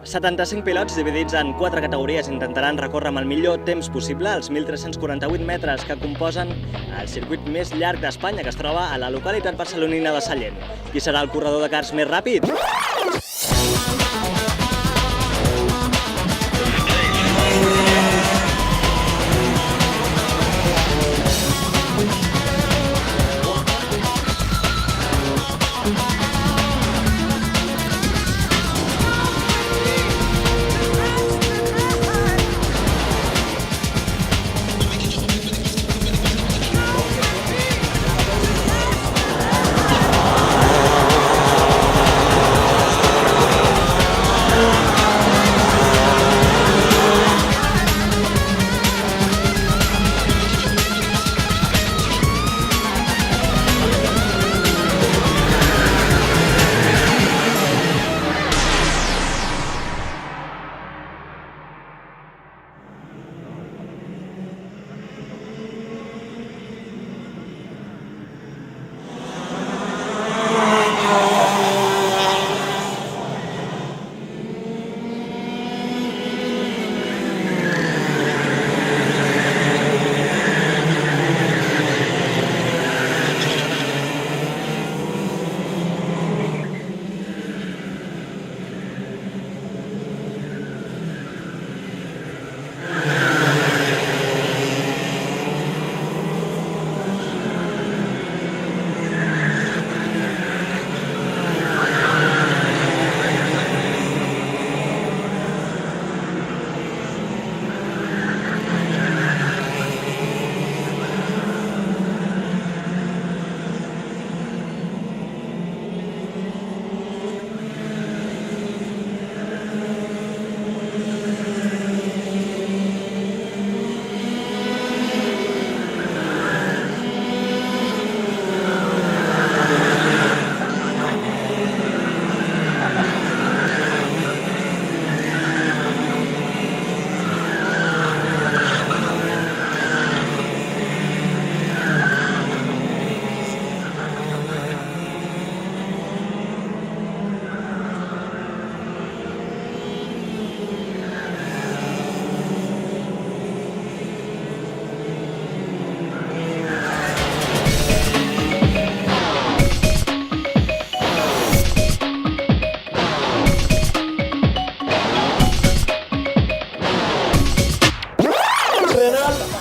75 pilots dividits en 4 categories intentaran recórrer amb el millor temps possible els 1.348 metres que composen el circuit més llarg d'Espanya, que es troba a la localitat barcelonina de Sallent. Qui serà el corredor de karts més ràpid?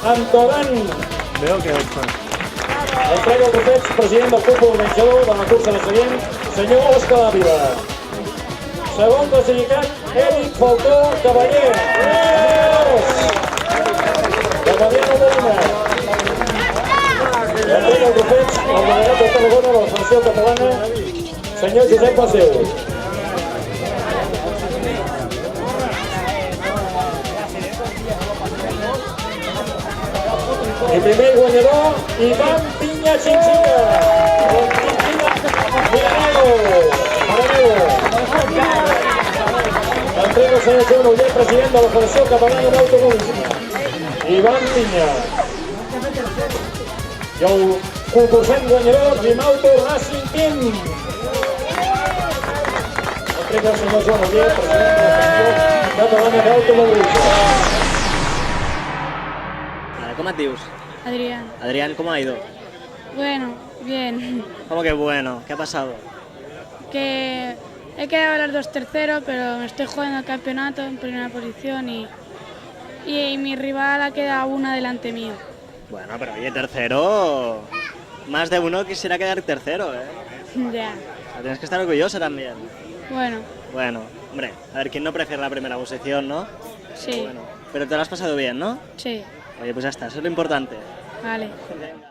Antogan. Veo que está. Entrega el trofeig, president del club organitzador de la cursa de Sallent, senyor Òscar Ávila. Segon classificat, Eric Falcó Cavaller. De Mariano Molina. Entrega el trofeig al delegat de Tarragona de la Federació Catalana, senyor Josep Paseu. I primer guanyador, Ivan Pinya Xinxinga. Entrega el senyor Joan Uller, president de la Federació Catalana d'Automobilisme. Ivan Pinya. I el concursant guanyador, Rimauto Racing Team. Entrega el senyor Joan Uller, president de la Federació Catalana d'Automobilisme. ¿Cómo te dius? Adrián. Adrián, ¿cómo ha ido? Bueno, bien. ¿Cómo que bueno? ¿Qué ha pasado? Que he quedado los dos terceros, pero me estoy jugando el campeonato en primera posición y mi rival ha quedado una delante mío. Bueno, pero oye, tercero... Más de uno quisiera quedar tercero, ¿eh? Ya. O sea, tienes que estar orgulloso también. Bueno, Hombre, a ver, ¿quién no prefiere la primera posición, no? sí, Bueno, pero te lo has pasado bien, ¿no? sí, Oye, pues ya está, eso es lo importante. vale. Venga.